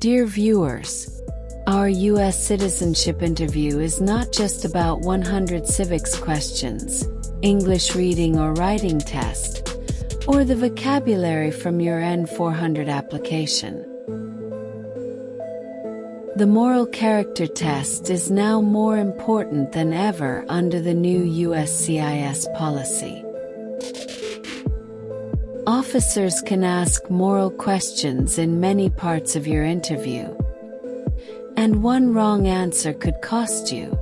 Dear viewers, our U.S. citizenship interview is not just about 100 civics questions, English reading or writing test, or the vocabulary from your N400 application. The moral character test is now more important than ever under the new USCIS policy. Officers can ask moral questions in many parts of your interview, and one wrong answer could cost you.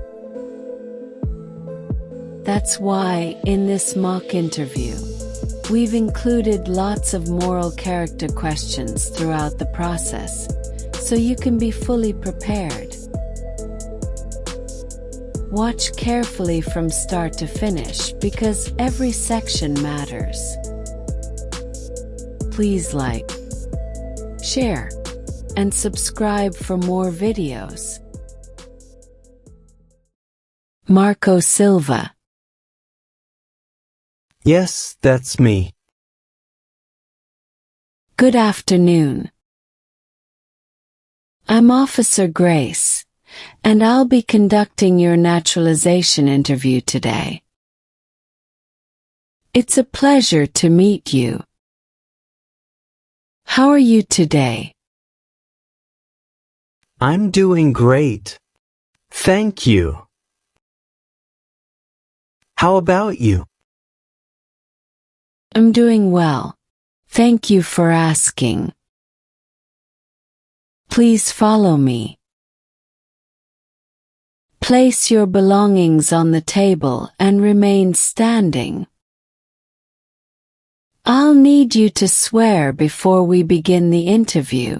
That's why, in this mock interview, we've included lots of moral character questions throughout the process, so you can be fully prepared. Watch carefully from start to finish because every section matters. Please like, share, and subscribe for more videos. Marco Silva. Yes, that's me. Good afternoon. I'm Officer Grace, and I'll be conducting your naturalization interview today. It's a pleasure to meet you. How are you today? I'm doing great. Thank you. How about you? I'm doing well. Thank you for asking. Please follow me. Place your belongings on the table and remain standing. I'll need you to swear before we begin the interview.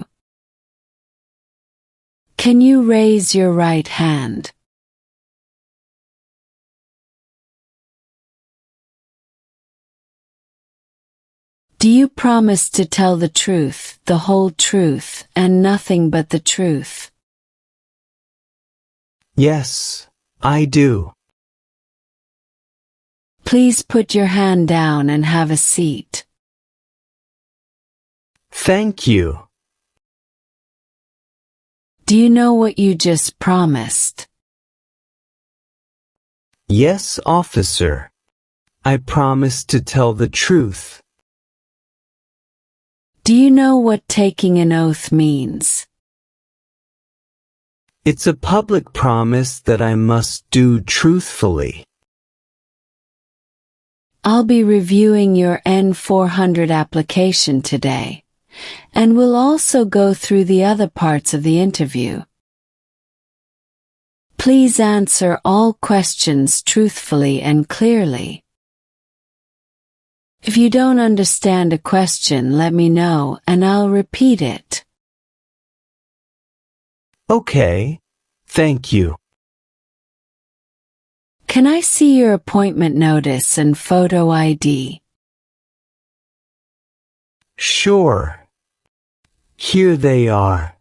Can you raise your right hand? Do you promise to tell the truth, the whole truth, and nothing but the truth? Yes, I do. Please put your hand down and have a seat. Thank you. Do you know what you just promised? Yes, officer. I promise to tell the truth. Do you know what taking an oath means? It's a public promise that I must do truthfully. I'll be reviewing your N400 application today, and we'll also go through the other parts of the interview. Please answer all questions truthfully and clearly. If you don't understand a question, let me know and I'll repeat it. Okay, thank you. Can I see your appointment notice and photo ID? Sure. Here they are.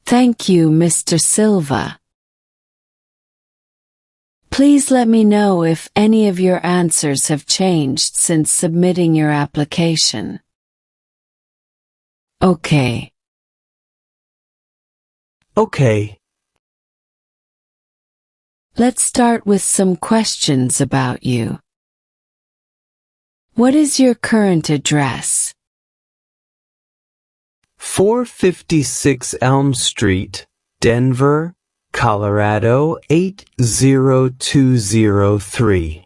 Thank you, Mr. Silva. Please let me know if any of your answers have changed since submitting your application. Okay. Okay. Let's start with some questions about you. What is your current address? 456 Elm Street, Denver, Colorado 80203.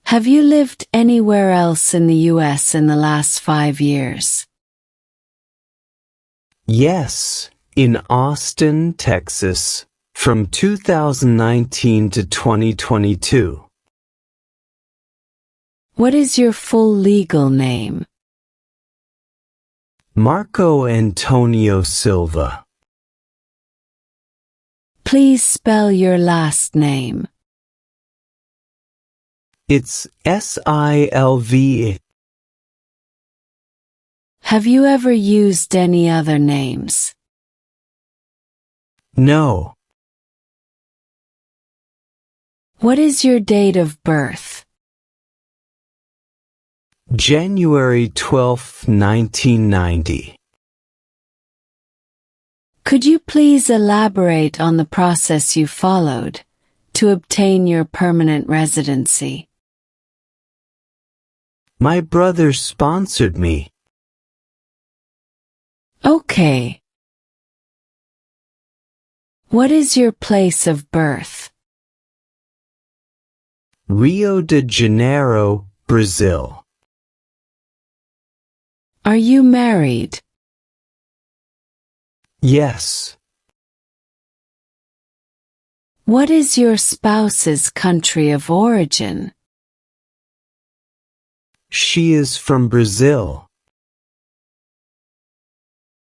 Have you lived anywhere else in the U.S. in the last 5 years? Yes, in Austin, Texas, from 2019 to 2022. What is your full legal name? Marco Antonio Silva. Please spell your last name. It's Silva. Have you ever used any other names? No. What is your date of birth? January 12, 1990. Could you please elaborate on the process you followed to obtain your permanent residency? My brother sponsored me. Okay. What is your place of birth? Rio de Janeiro, Brazil. Are you married? Yes. What is your spouse's country of origin? She is from Brazil.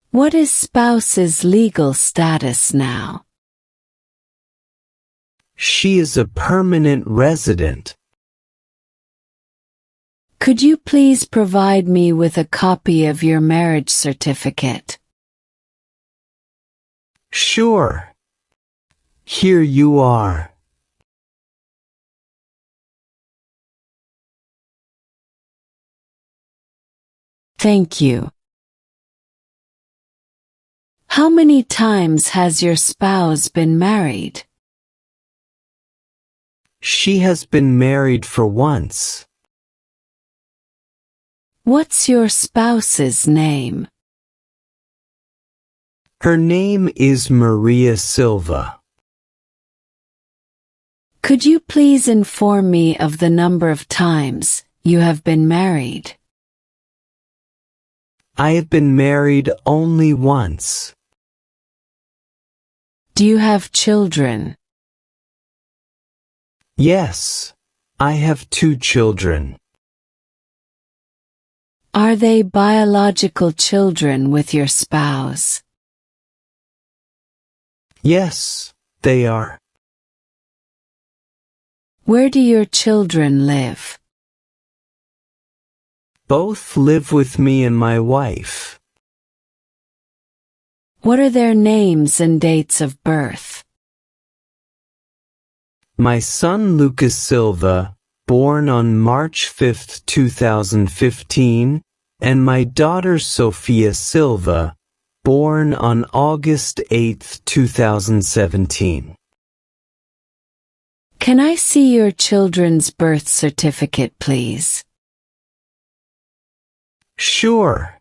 What is spouse's legal status now? She is a permanent resident. Could you please provide me with a copy of your marriage certificate? Sure. Here you are. Thank you. How many times has your spouse been married? She has been married for once. What's your spouse's name? Her name is Maria Silva. Could you please inform me of the number of times you have been married? I have been married only once. Do you have children? Yes, I have 2 children. Are they biological children with your spouse? Yes, they are. Where do your children live? Both live with me and my wife. What are their names and dates of birth? My son Lucas Silva, born on March 5, 2015, and my daughter Sofia Silva, born on August 8, 2017. Can I see your children's birth certificate, please? Sure.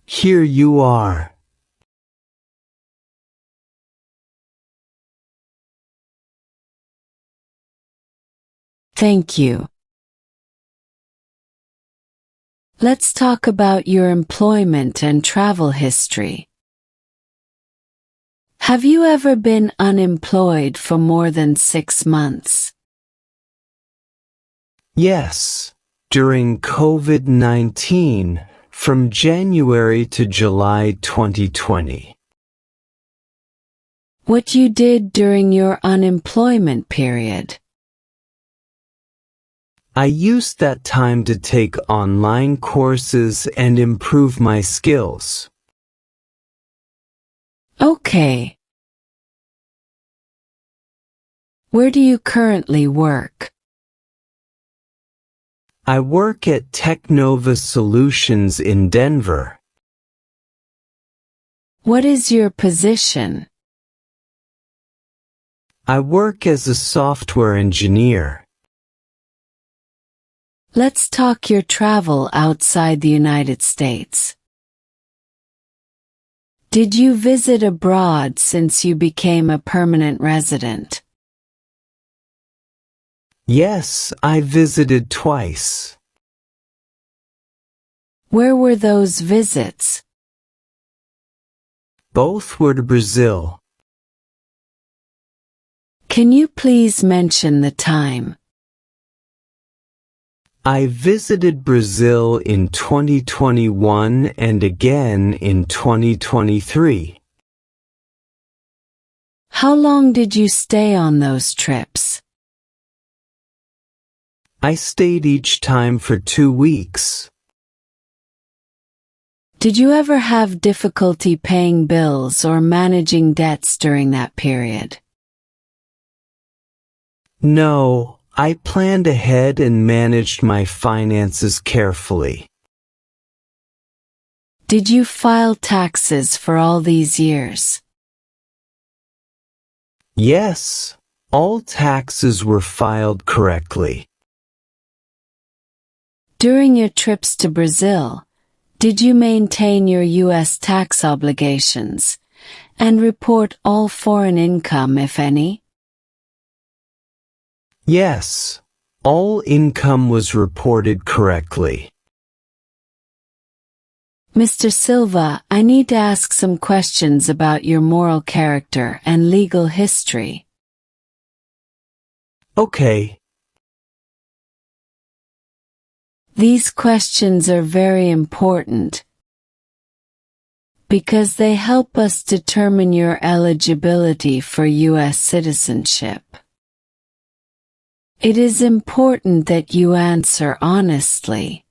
Here you are. Thank you. Let's talk about your employment and travel history. Have you ever been unemployed for more than 6 months? Yes, during COVID-19, from January to July 2020. What you did during your unemployment period? I used that time to take online courses and improve my skills. Okay. Where do you currently work? I work at Technova Solutions in Denver. What is your position? I work as a software engineer. Let's talk your travel outside the United States. Did you visit abroad since you became a permanent resident? Yes, I visited twice. Where were those visits? Both were to Brazil. Can you please mention the time? I visited Brazil in 2021 and again in 2023. How long did you stay on those trips? I stayed each time for 2 weeks. Did you ever have difficulty paying bills or managing debts during that period? No, I planned ahead and managed my finances carefully. Did you file taxes for all these years? Yes, all taxes were filed correctly. During your trips to Brazil, did you maintain your U.S. tax obligations and report all foreign income, if any? Yes, all income was reported correctly. Mr. Silva, I need to ask some questions about your moral character and legal history. Okay. These questions are very important because they help us determine your eligibility for U.S. citizenship. It is important that you answer honestly.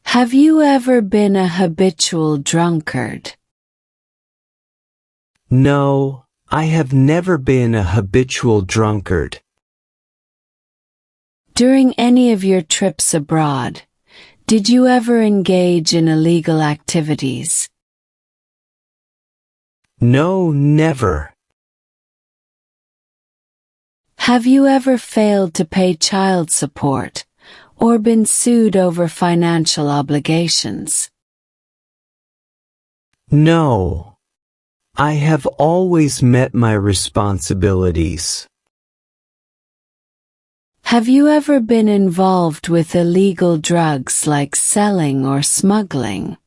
Have you ever been a habitual drunkard? No, I have never been a habitual drunkard. During any of your trips abroad, did you ever engage in illegal activities? No, never. Have you ever failed to pay child support or been sued over financial obligations? No. I have always met my responsibilities. Have you ever been involved with illegal drugs like selling or smuggling?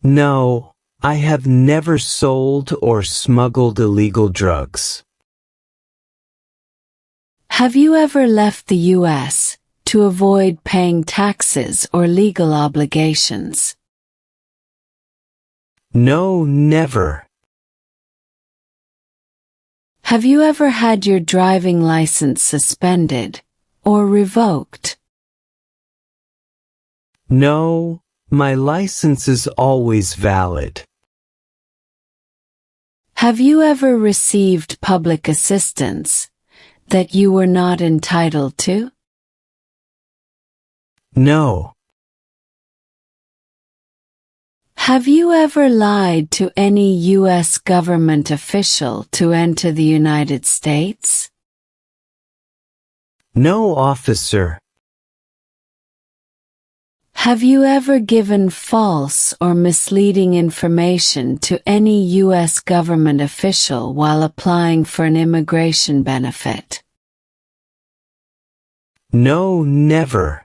No, I have never sold or smuggled illegal drugs. Have you ever left the U.S. to avoid paying taxes or legal obligations? No, never. Have you ever had your driving license suspended or revoked? No, my license is always valid. Have you ever received public assistance that you were not entitled to? No. Have you ever lied to any U.S. government official to enter the United States? No, officer. Have you ever given false or misleading information to any U.S. government official while applying for an immigration benefit? No, never.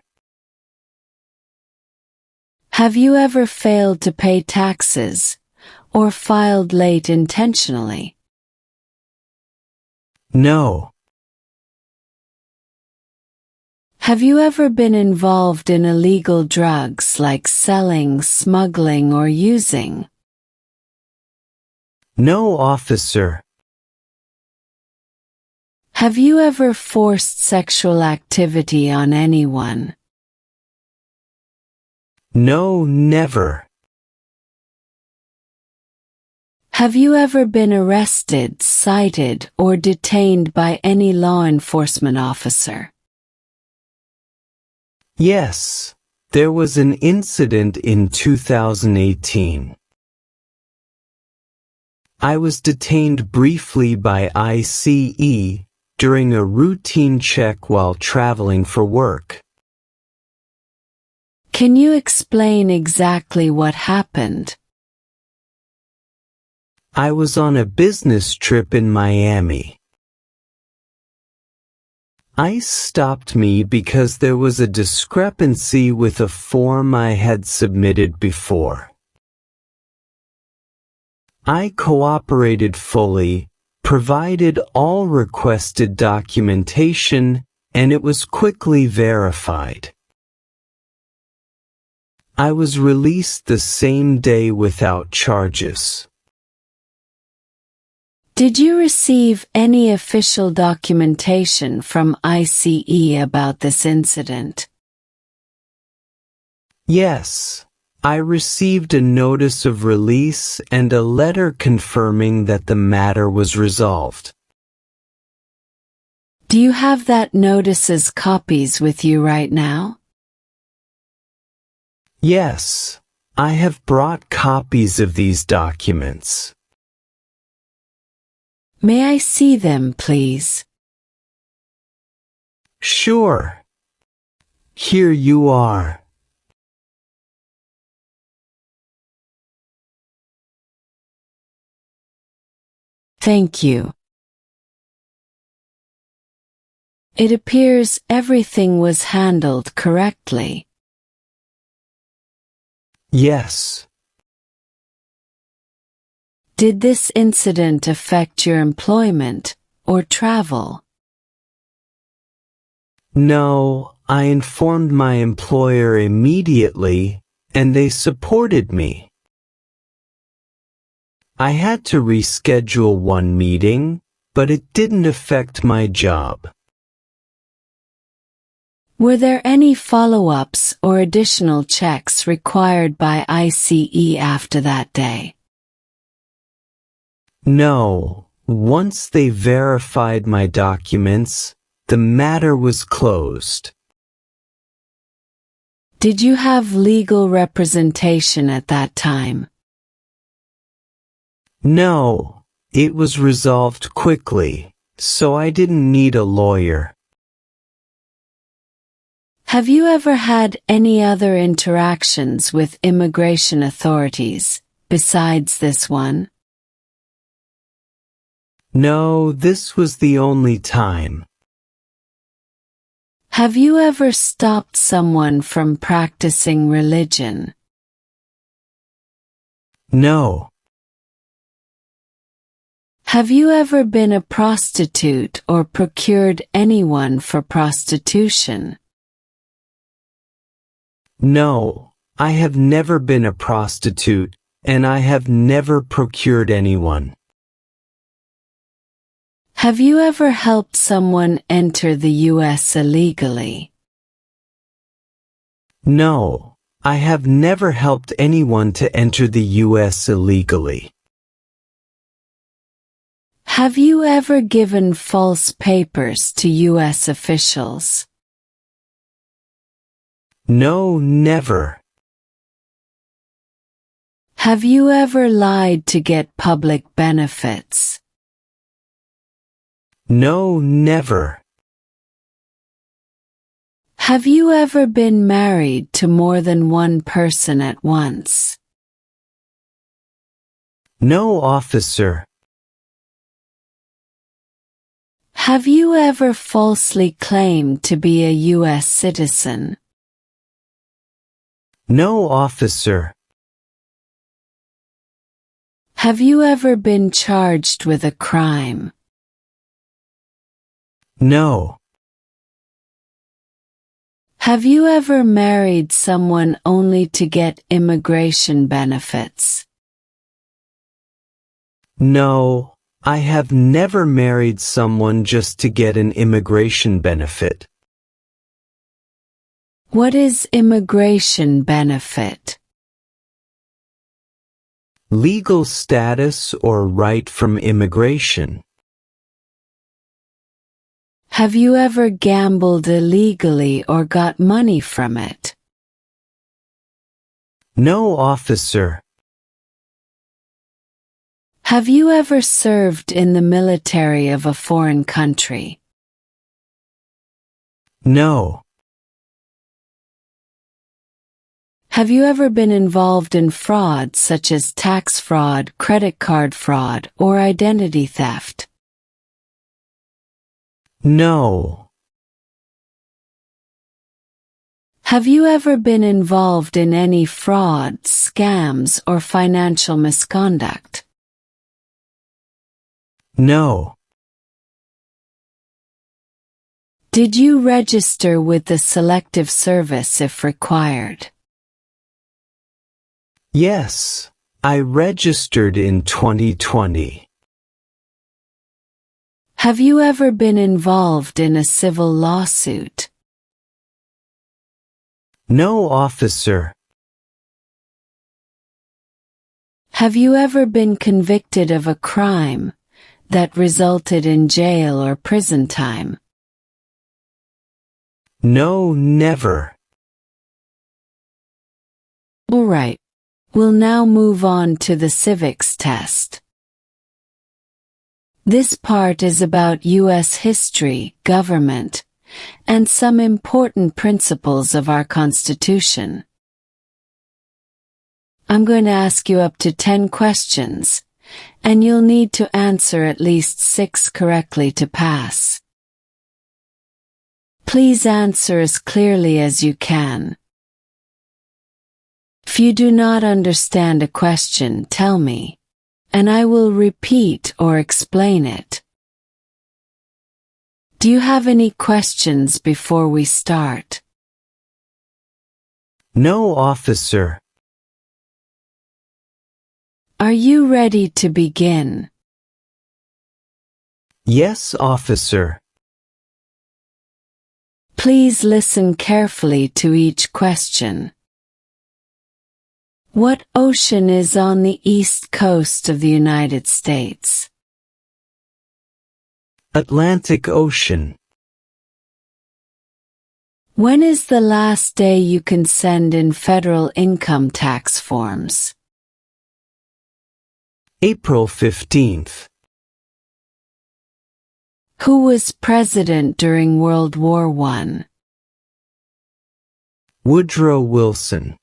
Have you ever failed to pay taxes or filed late intentionally? No. Have you ever been involved in illegal drugs like selling, smuggling, or using? No, officer. Have you ever forced sexual activity on anyone? No, never. Have you ever been arrested, cited, or detained by any law enforcement officer? Yes, there was an incident in 2018. I was detained briefly by ICE during a routine check while traveling for work. Can you explain exactly what happened? I was on a business trip in Miami. ICE stopped me because there was a discrepancy with a form I had submitted before. I cooperated fully, provided all requested documentation, and it was quickly verified. I was released the same day without charges. Did you receive any official documentation from ICE about this incident? Yes, I received a notice of release and a letter confirming that the matter was resolved. Do you have that notice's copies with you right now? Yes, I have brought copies of these documents. May I see them, please? Sure. Here you are. Thank you. It appears everything was handled correctly. Yes. Did this incident affect your employment or travel? No, I informed my employer immediately, and they supported me. I had to reschedule one meeting, but it didn't affect my job. Were there any follow-ups or additional checks required by ICE after that day? No, once they verified my documents, the matter was closed. Did you have legal representation at that time? No, it was resolved quickly, so I didn't need a lawyer. Have you ever had any other interactions with immigration authorities, besides this one? No, this was the only time. Have you ever stopped someone from practicing religion? No. Have you ever been a prostitute or procured anyone for prostitution? No, I have never been a prostitute, and I have never procured anyone. Have you ever helped someone enter the U.S. illegally? No, I have never helped anyone to enter the U.S. illegally. Have you ever given false papers to U.S. officials? No, never. Have you ever lied to get public benefits? No, never. Have you ever been married to more than one person at once? No, officer. Have you ever falsely claimed to be a U.S. citizen? No, officer. Have you ever been charged with a crime? No. Have you ever married someone only to get immigration benefits? No, I have never married someone just to get an immigration benefit. What is immigration benefit? Legal status or right from immigration. Have you ever gambled illegally or got money from it? No, officer. Have you ever served in the military of a foreign country? No. Have you ever been involved in fraud such as tax fraud, credit card fraud, or identity theft? No. Have you ever been involved in any fraud, scams, or financial misconduct? No. Did you register with the Selective Service if required? Yes, I registered in 2020. Have you ever been involved in a civil lawsuit? No, officer. Have you ever been convicted of a crime that resulted in jail or prison time? No, never. All right. We'll now move on to the civics test. This part is about U.S. history, government, and some important principles of our Constitution. I'm going to ask you up to 10 questions, and you'll need to answer at least 6 correctly to pass. Please answer as clearly as you can. If you do not understand a question, tell me, and I will repeat or explain it. Do you have any questions before we start? No, officer. Are you ready to begin? Yes, officer. Please listen carefully to each question. What ocean is on the east coast of the United States? Atlantic Ocean. When is the last day you can send in federal income tax forms? April 15th. Who was president during World War I? Woodrow Wilson.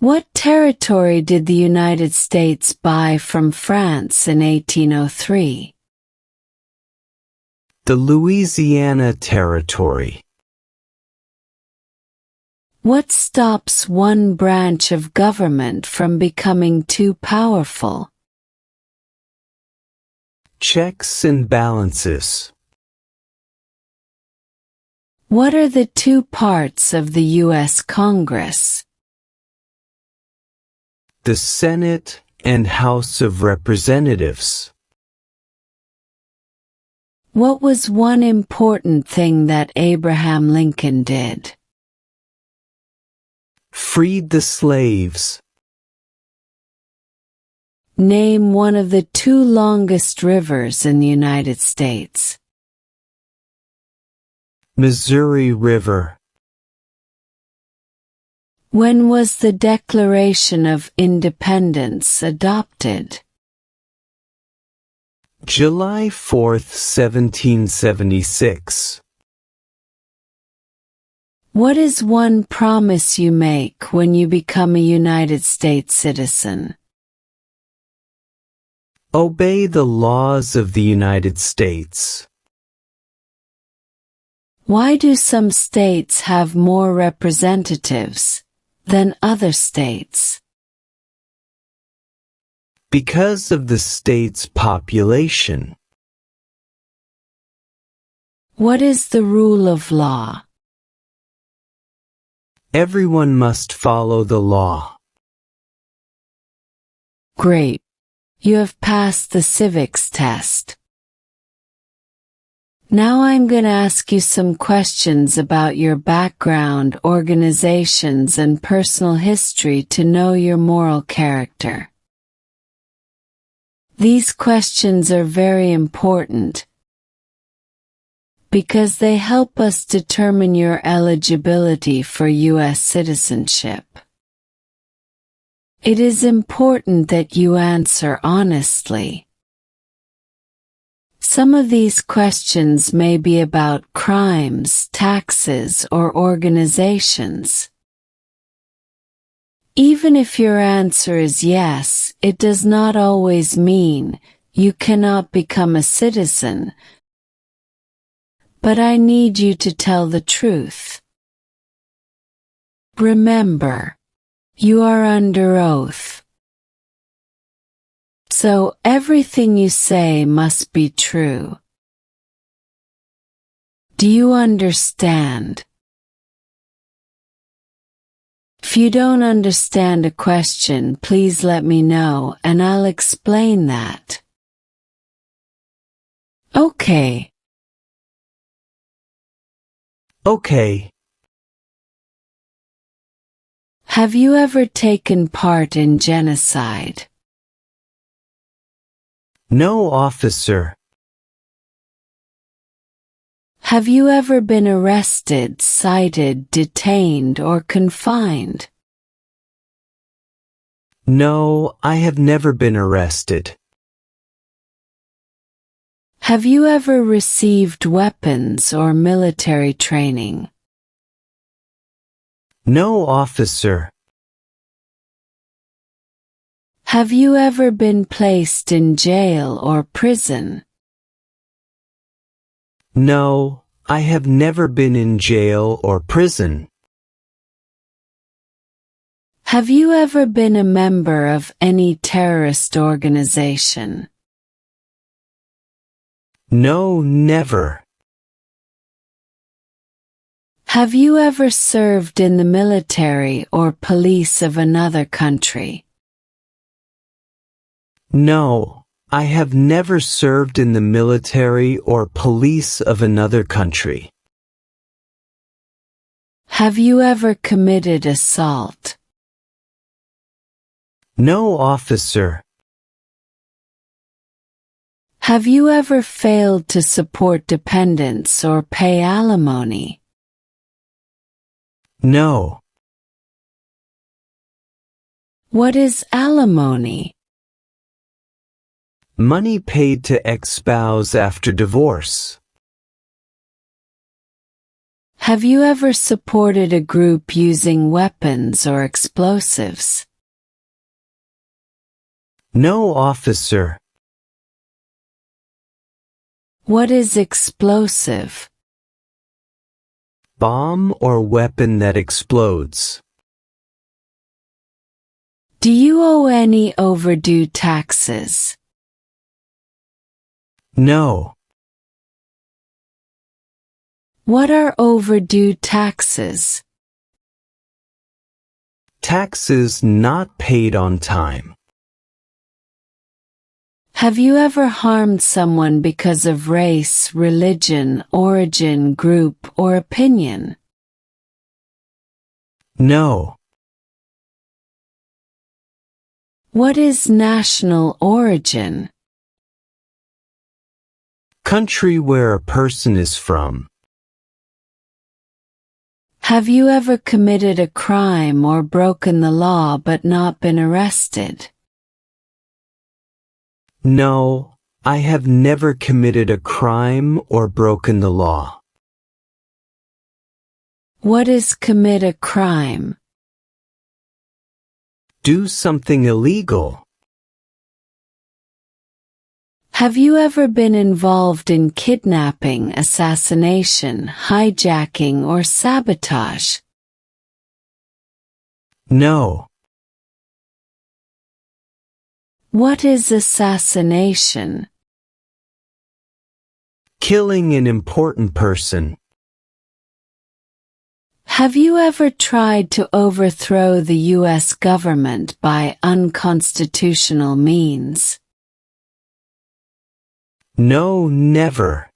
What territory did the United States buy from France in 1803? The Louisiana Territory. What stops one branch of government from becoming too powerful? Checks and balances. What are the 2 parts of the U.S. Congress? The Senate and House of Representatives. What was one important thing that Abraham Lincoln did? Freed the slaves. Name one of the 2 longest rivers in the United States. Missouri River. When was the Declaration of Independence adopted? July 4th, 1776. What is one promise you make when you become a United States citizen? Obey the laws of the United States. Why do some states have more representatives than other states? Because of the state's population. What is the rule of law? Everyone must follow the law. Great. You have passed the civics test. Now I'm going to ask you some questions about your background, organizations, and personal history to know your moral character. These questions are very important because they help us determine your eligibility for U.S. citizenship. It is important that you answer honestly. Some of these questions may be about crimes, taxes, or organizations. Even if your answer is yes, it does not always mean you cannot become a citizen. But I need you to tell the truth. Remember, you are under oath. So everything you say must be true. Do you understand? If you don't understand a question, please let me know and I'll explain that. Okay. Okay. Have you ever taken part in genocide? No, officer. Have you ever been arrested, cited, detained, or confined? No, I have never been arrested. Have you ever received weapons or military training? No, officer. Have you ever been placed in jail or prison? No, I have never been in jail or prison. Have you ever been a member of any terrorist organization? No, never. Have you ever served in the military or police of another country? No, I have never served in the military or police of another country. Have you ever committed assault? No, officer. Have you ever failed to support dependents or pay alimony? No. What is alimony? Money paid to ex-spouse after divorce. Have you ever supported a group using weapons or explosives? No, officer. What is explosive? Bomb or weapon that explodes. Do you owe any overdue taxes? No. What are overdue taxes? Taxes not paid on time. Have you ever harmed someone because of race, religion, origin, group, or opinion? No. What is national origin? Country where a person is from. Have you ever committed a crime or broken the law but not been arrested? No, I have never committed a crime or broken the law. What is commit a crime? Do something illegal. Have you ever been involved in kidnapping, assassination, hijacking, or sabotage? No. What is assassination? Killing an important person. Have you ever tried to overthrow the U.S. government by unconstitutional means? No, never.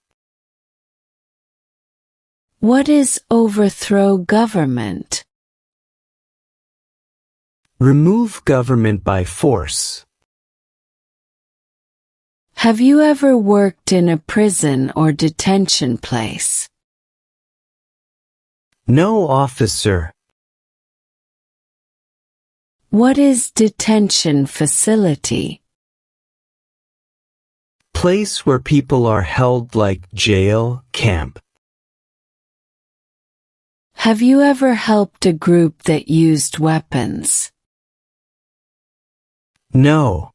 What is overthrow government? Remove government by force. Have you ever worked in a prison or detention place? No, officer. What is detention facility? Place where people are held like jail, camp. Have you ever helped a group that used weapons? No.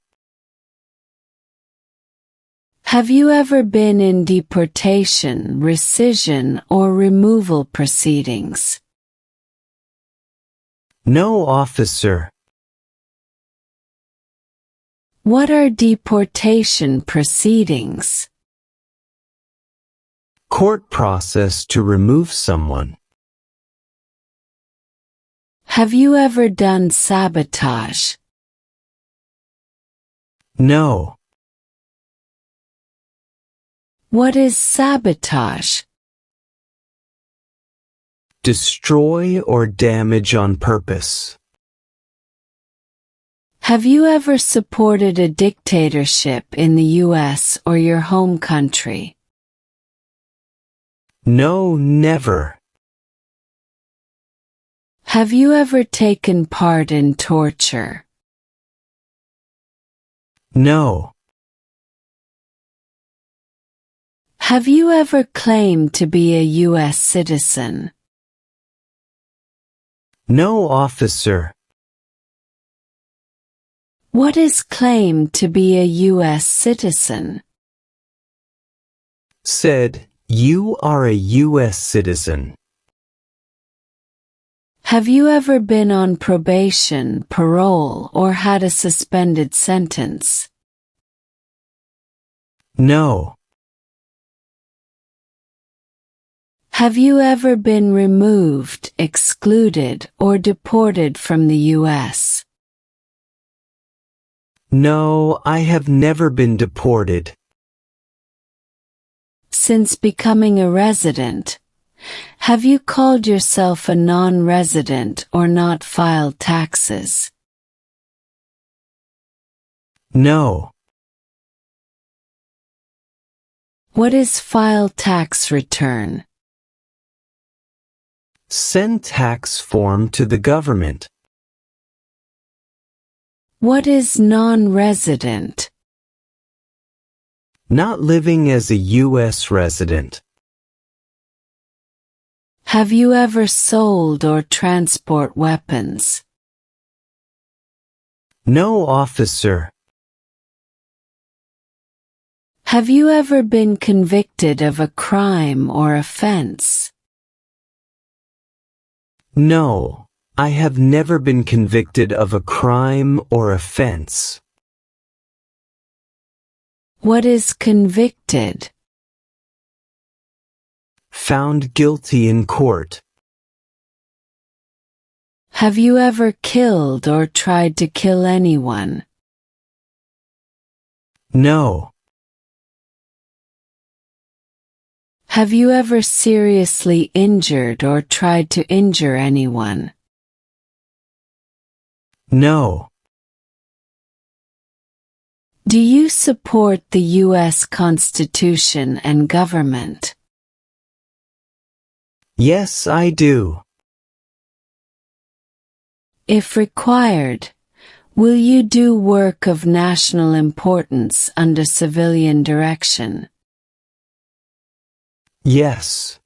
Have you ever been in deportation, rescission, or removal proceedings? No, officer. What are deportation proceedings? Court process to remove someone. Have you ever done sabotage? No. What is sabotage? Destroy or damage on purpose. Have you ever supported a dictatorship in the U.S. or your home country? No, never. Have you ever taken part in torture? No. Have you ever claimed to be a U.S. citizen? No, officer. What is claimed to be a U.S. citizen? Said, you are a U.S. citizen. Have you ever been on probation, parole, or had a suspended sentence? No. Have you ever been removed, excluded, or deported from the U.S.? No, I have never been deported. Since becoming a resident, have you called yourself a non-resident or not filed taxes? No. What is file tax return? Send tax form to the government. What is non-resident? Not living as a U.S. resident. Have you ever sold or transport weapons? No, officer. Have you ever been convicted of a crime or offense? No, I have never been convicted of a crime or offense. What is convicted? Found guilty in court. Have you ever killed or tried to kill anyone? No. Have you ever seriously injured or tried to injure anyone? No. Do you support the U.S. Constitution and government? Yes, I do. If required, will you do work of national importance under civilian direction? Yes.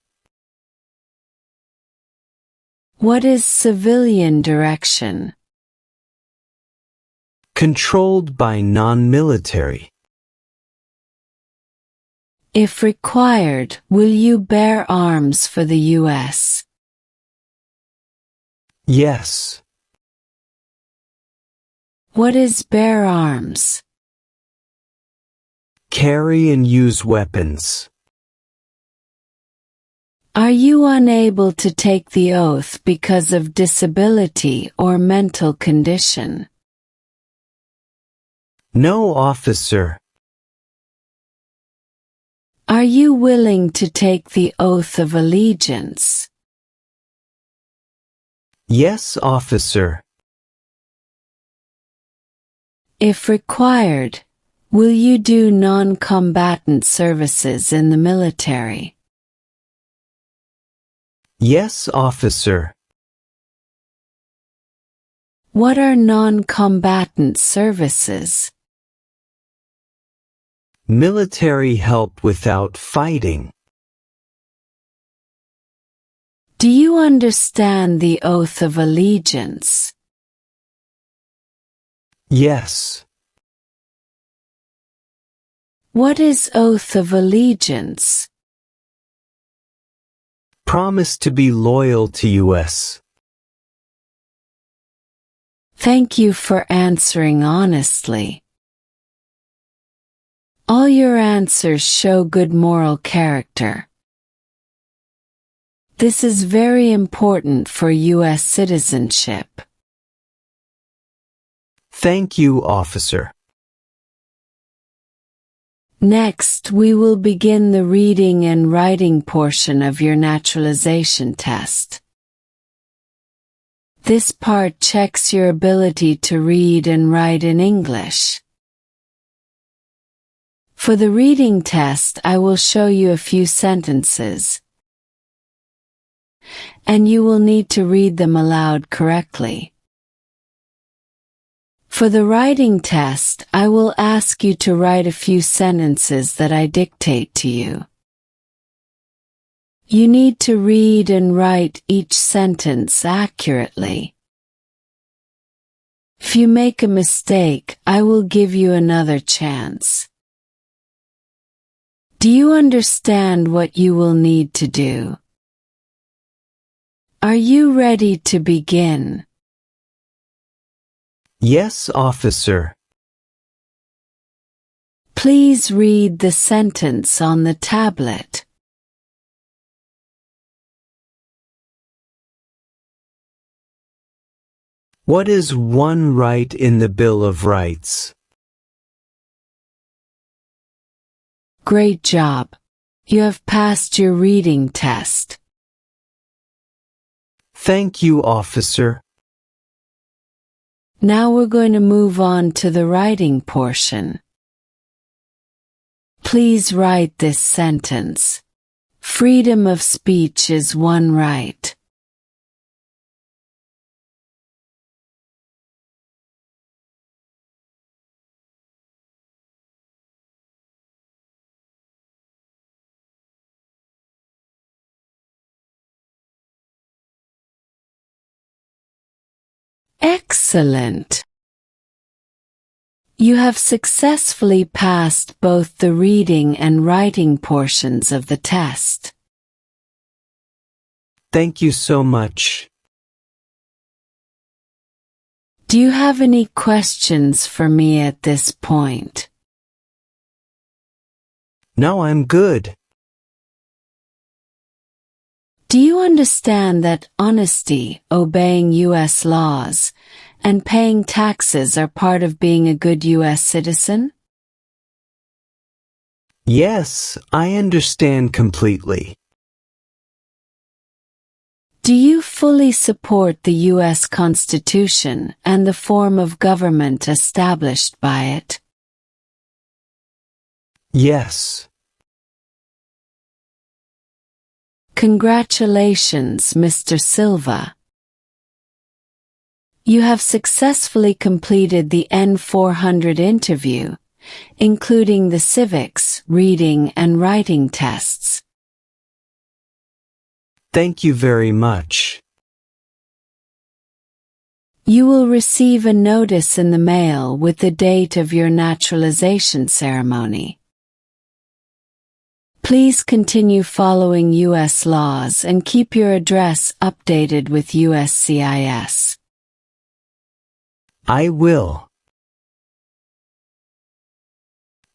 What is civilian direction? Controlled by non-military. If required, will you bear arms for the U.S.? Yes. What is bear arms? Carry and use weapons. Are you unable to take the oath because of disability or mental condition? No, officer. Are you willing to take the oath of allegiance? Yes, officer. If required, will you do non-combatant services in the military? Yes, officer. What are non-combatant services? Military help without fighting. Do you understand the oath of allegiance? Yes. What is oath of allegiance? Promise to be loyal to U.S. Thank you for answering honestly. All your answers show good moral character. This is very important for U.S. citizenship. Thank you, officer. Next, we will begin the reading and writing portion of your naturalization test. This part checks your ability to read and write in English. For the reading test, I will show you a few sentences, and you will need to read them aloud correctly. For the writing test, I will ask you to write a few sentences that I dictate to you. You need to read and write each sentence accurately. If you make a mistake, I will give you another chance. Do you understand what you will need to do? Are you ready to begin? Yes, officer. Please read the sentence on the tablet. What is one right in the Bill of Rights? Great job. You have passed your reading test. Thank you, officer. Now we're going to move on to the writing portion. Please write this sentence. Freedom of speech is one right. Excellent! You have successfully passed both the reading and writing portions of the test. Thank you so much. Do you have any questions for me at this point? No, I'm good. Do you understand that honesty, obeying U.S. laws, and paying taxes are part of being a good U.S. citizen? Yes, I understand completely. Do you fully support the U.S. Constitution and the form of government established by it? Yes. Congratulations, Mr. Silva. You have successfully completed the N400 interview, including the civics, reading, and writing tests. Thank you very much. You will receive a notice in the mail with the date of your naturalization ceremony. Please continue following U.S. laws and keep your address updated with USCIS. I will.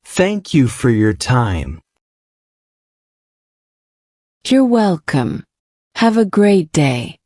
Thank you for your time. You're welcome. Have a great day.